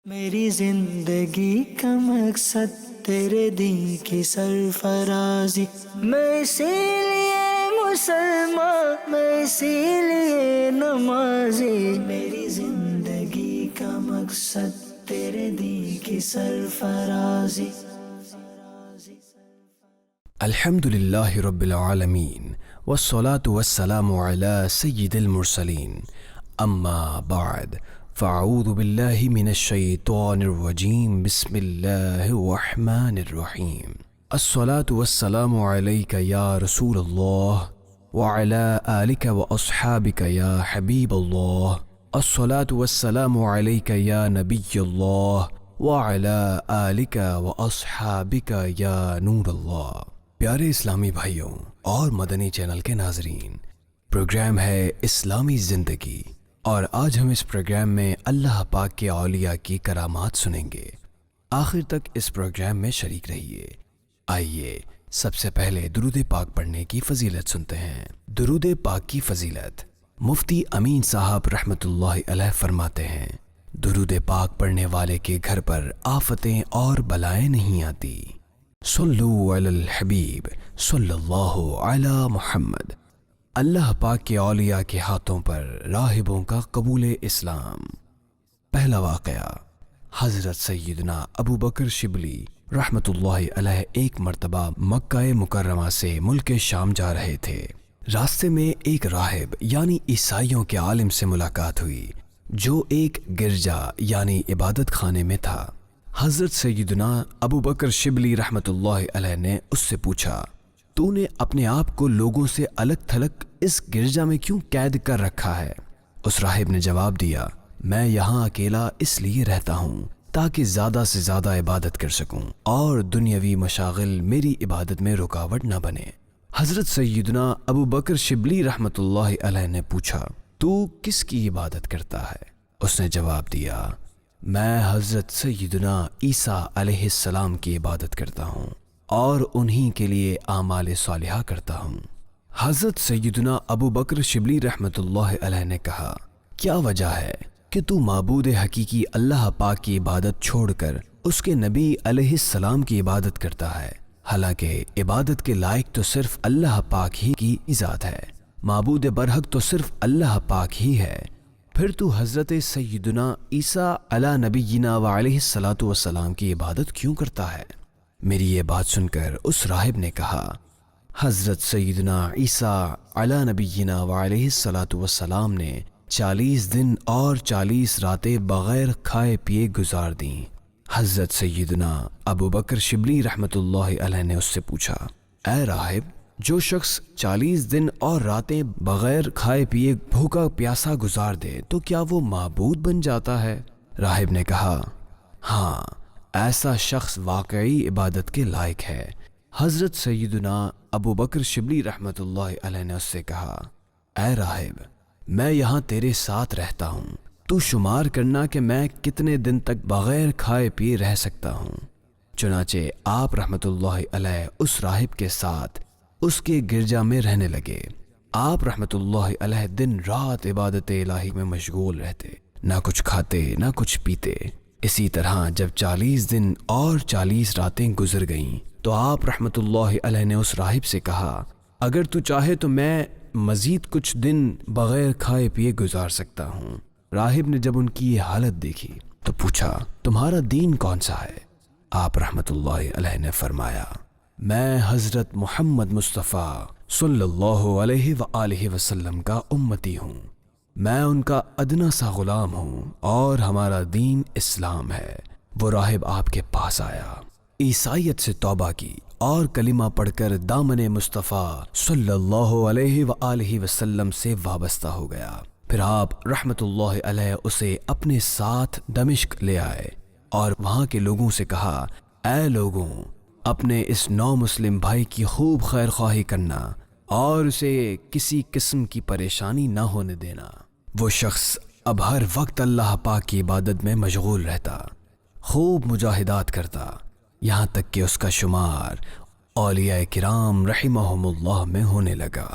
میری زندگی کا مقصد تیرے دین کی سرفرازی، میں اسی لیے مسلمان، میں اسی لیے نمازی، میری زندگی کا مقصد تیرے دین کی سرفرازی۔ الحمد للہ رب العالمین والصلاة والسلام علی سید المرسلین، اما بعد فاعوذ باللہ من الشیطان الرجیم، بسم اللہ الرحمن الرحیم۔ الصلاة والسلام علیک یا رسول اللہ وعلی آلک واصحابک یا حبیب اللہ، الصلاة والسلام علیک یا نبی اللہ وعلی آلک واصحابک یا نور اللہ۔ پیارے اسلامی بھائیوں اور مدنی چینل کے ناظرین، پروگرام ہے اسلامی زندگی، اور آج ہم اس پروگرام میں اللہ پاک کے اولیاء کی کرامات سنیں گے۔ آخر تک اس پروگرام میں شریک رہیے۔ آئیے سب سے پہلے درود پاک پڑھنے کی فضیلت سنتے ہیں۔ درود پاک کی فضیلت مفتی امین صاحب رحمۃ اللہ علیہ فرماتے ہیں، درود پاک پڑھنے والے کے گھر پر آفتیں اور بلائیں نہیں آتی۔ صلو علی الحبیب صلی اللہ علی محمد۔ اللہ پاک کے اولیاء کے ہاتھوں پر راہبوں کا قبول اسلام۔ پہلا واقعہ، حضرت سیدنا ابو بکر شبلی رحمۃ اللہ علیہ ایک مرتبہ مکہ مکرمہ سے ملک شام جا رہے تھے۔ راستے میں ایک راہب یعنی عیسائیوں کے عالم سے ملاقات ہوئی جو ایک گرجا یعنی عبادت خانے میں تھا۔ حضرت سیدنا ابو بکر شبلی رحمۃ اللہ علیہ نے اس سے پوچھا، تو نے اپنے آپ کو لوگوں سے الگ تھلگ اس گرجا میں کیوں قید کر رکھا ہے؟ اس راہب نے جواب دیا، میں یہاں اکیلا اس لیے رہتا ہوں تاکہ زیادہ سے زیادہ عبادت کر سکوں اور دنیاوی مشاغل میری عبادت میں رکاوٹ نہ بنے۔ حضرت سیدنا ابو بکر شبلی رحمۃ اللہ علیہ نے پوچھا، تو کس کی عبادت کرتا ہے؟ اس نے جواب دیا، میں حضرت سیدنا عیسیٰ علیہ السلام کی عبادت کرتا ہوں اور انہی کے لیے اعمال صالحہ کرتا ہوں۔ حضرت سیدنا ابو بکر شبلی رحمۃ اللہ علیہ نے کہا، کیا وجہ ہے کہ تو معبود حقیقی اللہ پاک کی عبادت چھوڑ کر اس کے نبی علیہ السلام کی عبادت کرتا ہے؟ حالانکہ عبادت کے لائق تو صرف اللہ پاک ہی کی ذات ہے، معبود برحق تو صرف اللہ پاک ہی ہے، پھر تو حضرت سیدنا عیسیٰ علی نبینا وعلیہ الصلاۃ والسلام کی عبادت کیوں کرتا ہے؟ میری یہ بات سن کر اس راہب نے کہا، حضرت سیدنا عیسیٰ علی نبینا وعلیہ الصلاۃ والسلام نے 40 دن اور 40 راتیں بغیر کھائے پیے گزار دیں۔ حضرت سیدنا ابو بکر شبلی رحمۃ اللہ علیہ نے اس سے پوچھا، اے راہب، جو شخص 40 دن اور راتیں بغیر کھائے پیے بھوکا پیاسا گزار دے تو کیا وہ معبود بن جاتا ہے؟ راہب نے کہا، ہاں، ایسا شخص واقعی عبادت کے لائق ہے۔ حضرت سیدنا ابو بکر شبلی رحمۃ اللہ علیہ نے اس سے کہا، اے راہب، میں یہاں تیرے ساتھ رہتا ہوں، تو شمار کرنا کہ میں کتنے دن تک بغیر کھائے پیے رہ سکتا ہوں۔ چنانچہ آپ رحمۃ اللہ علیہ اس راہب کے ساتھ اس کے گرجا میں رہنے لگے۔ آپ رحمۃ اللہ علیہ دن رات عبادت الہی میں مشغول رہتے، نہ کچھ کھاتے نہ کچھ پیتے۔ اسی طرح جب 40 دن اور 40 راتیں گزر گئیں تو آپ رحمۃ اللہ علیہ نے اس راہب سے کہا، اگر تو چاہے تو میں مزید کچھ دن بغیر کھائے پیے گزار سکتا ہوں۔ راہب نے جب ان کی یہ حالت دیکھی تو پوچھا، تمہارا دین کون سا ہے؟ آپ رحمۃ اللہ علیہ نے فرمایا، میں حضرت محمد مصطفیٰ صلی اللہ علیہ وآلہ وسلم کا امتی ہوں، میں ان کا ادنا سا غلام ہوں اور ہمارا دین اسلام ہے۔ وہ راہب آپ کے پاس آیا، عیسائیت سے توبہ کی اور کلمہ پڑھ کر دامن مصطفیٰ صلی اللہ علیہ وآلہ وسلم سے وابستہ ہو گیا۔ پھر آپ رحمت اللہ علیہ اسے اپنے ساتھ دمشق لے آئے اور وہاں کے لوگوں سے کہا، اے لوگوں، اپنے اس نو مسلم بھائی کی خوب خیر خواہی کرنا اور اسے کسی قسم کی پریشانی نہ ہونے دینا۔ وہ شخص اب ہر وقت اللہ پاک کی عبادت میں مشغول رہتا، خوب مجاہدات کرتا، یہاں تک کہ اس کا شمار اولیاء کرام رحمہم اللہ میں ہونے لگا۔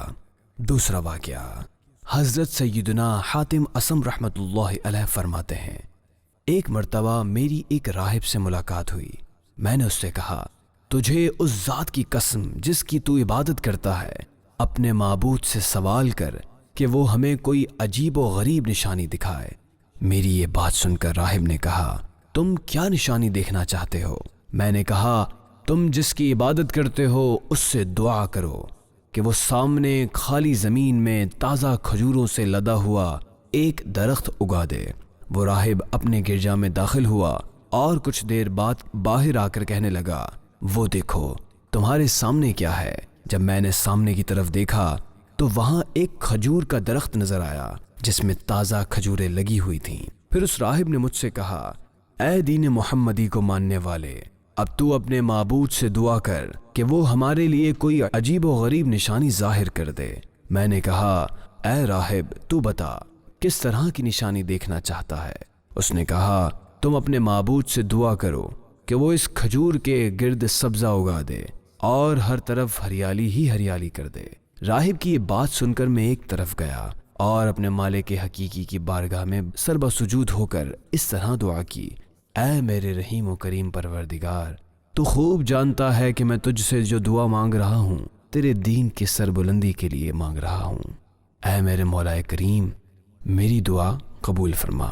دوسرا واقعہ، حضرت سیدنا حاتم اصم رحمۃ اللہ علیہ فرماتے ہیں، ایک مرتبہ میری ایک راہب سے ملاقات ہوئی۔ میں نے اس سے کہا، تجھے اس ذات کی قسم جس کی تو عبادت کرتا ہے، اپنے معبود سے سوال کر کہ وہ ہمیں کوئی عجیب و غریب نشانی دکھائے۔ میری یہ بات سن کر راہب نے کہا، تم کیا نشانی دیکھنا چاہتے ہو؟ میں نے کہا، تم جس کی عبادت کرتے ہو اس سے دعا کرو کہ وہ سامنے خالی زمین میں تازہ کھجوروں سے لدا ہوا ایک درخت اگا دے۔ وہ راہب اپنے گرجا میں داخل ہوا اور کچھ دیر بعد باہر آ کر کہنے لگا، وہ دیکھو تمہارے سامنے کیا ہے؟ جب میں نے سامنے کی طرف دیکھا تو وہاں ایک کھجور کا درخت نظر آیا جس میں تازہ کھجوریں لگی ہوئی تھیں۔ پھر اس راہب نے مجھ سے کہا، اے دین محمدی کو ماننے والے، اب تو اپنے معبود سے دعا کر کہ وہ ہمارے لیے کوئی عجیب و غریب نشانی ظاہر کر دے۔ میں نے کہا، اے راہب تو بتا کس طرح کی نشانی دیکھنا چاہتا ہے؟ اس نے کہا، تم اپنے معبود سے دعا کرو کہ وہ اس کھجور کے گرد سبزہ اگا دے اور ہر طرف ہریالی ہی ہریالی کر دے۔ راہب کی یہ بات سن کر میں ایک طرف گیا اور اپنے مالک حقیقی کی بارگاہ میں سربہ سجود ہو کر اس طرح دعا کی، اے میرے رحیم و کریم پروردگار، تو خوب جانتا ہے کہ میں تجھ سے جو دعا مانگ رہا ہوں تیرے دین کی سربلندی کے لیے مانگ رہا ہوں۔ اے میرے مولا کریم، میری دعا قبول فرما۔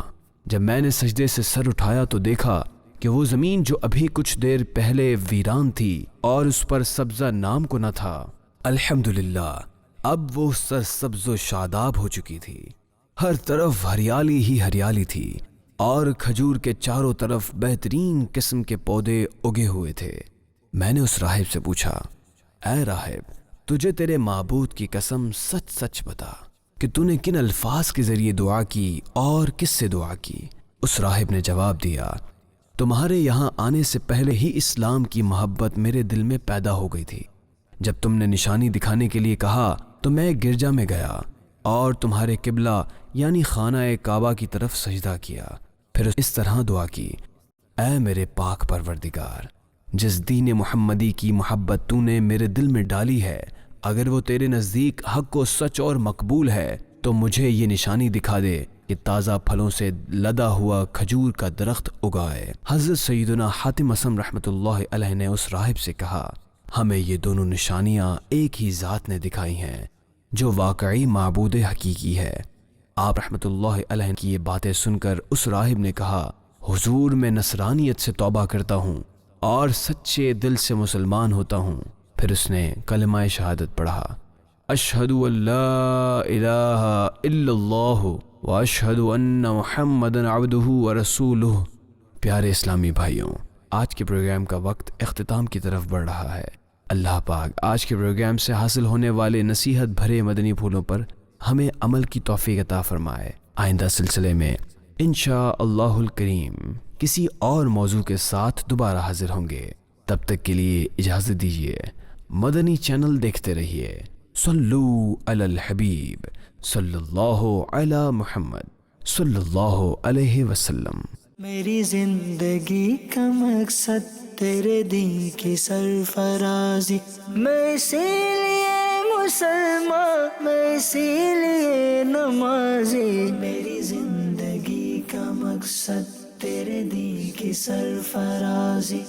جب میں نے سجدے سے سر اٹھایا تو دیکھا کہ وہ زمین جو ابھی کچھ دیر پہلے ویران تھی اور اس پر سبزہ نام کو نہ تھا، الحمدللہ اب وہ سرسبز و شاداب ہو چکی تھی۔ ہر طرف ہریالی ہی ہریالی تھی اور کھجور کے چاروں طرف بہترین قسم کے پودے اگے ہوئے تھے۔ میں نے اس راہب سے پوچھا، اے راہب، تجھے تیرے معبود کی قسم سچ سچ بتا کہ تو نے کن الفاظ کے ذریعے دعا کی اور کس سے دعا کی؟ اس راہب نے جواب دیا، تمہارے یہاں آنے سے پہلے ہی اسلام کی محبت میرے دل میں پیدا ہو گئی تھی۔ جب تم نے نشانی دکھانے کے لیے کہا تو میں گرجا میں گیا اور تمہارے قبلہ یعنی خانہ کعبہ کی طرف سجدہ کیا، پھر اس طرح دعا کی، اے میرے پاک پروردگار، جس دین محمدی کی محبت تو نے میرے دل میں ڈالی ہے، اگر وہ تیرے نزدیک حق و سچ اور مقبول ہے تو مجھے یہ نشانی دکھا دے کہ تازہ پھلوں سے لدا ہوا کھجور کا درخت اگائے۔ حضرت سیدنا حاتم اسم رحمۃ اللہ علیہ نے اس راہب سے کہا، ہمیں یہ دونوں نشانیاں ایک ہی ذات نے دکھائی ہیں جو واقعی معبود حقیقی ہے۔ آپ رحمۃ اللہ علیہ کی یہ باتیں سن کر اس راہب نے کہا، حضور میں نصرانیت سے توبہ کرتا ہوں اور سچے دل سے مسلمان ہوتا ہوں۔ پھر اس نے کلمہ شہادت پڑھا، اشہد ان لا الہ الا اللہ واشہد ان محمدًا عبدہ ورسولہ۔ پیارے اسلامی بھائیوں، آج کے پروگرام کا وقت اختتام کی طرف بڑھ رہا ہے۔ اللہ پاک آج کے پروگرام سے حاصل ہونے والے نصیحت بھرے مدنی پھولوں پر ہمیں عمل کی توفیق عطا فرمائے۔ آئندہ سلسلے میں انشاءاللہ الکریم کسی اور موضوع کے ساتھ دوبارہ حاضر ہوں گے۔ تب تک کے لیے اجازت دیجیے، مدنی چینل دیکھتے رہیے۔ صلو علی الحبیب صلی اللہ علی محمد صلی اللہ علیہ وسلم۔ میری زندگی کا مقصد تیرے دین کی سرفرازی، میں اسی لیے مسلمان، میں اسی لیے نمازی۔ میری زندگی کا مقصد تیرے دین کی سرفرازی۔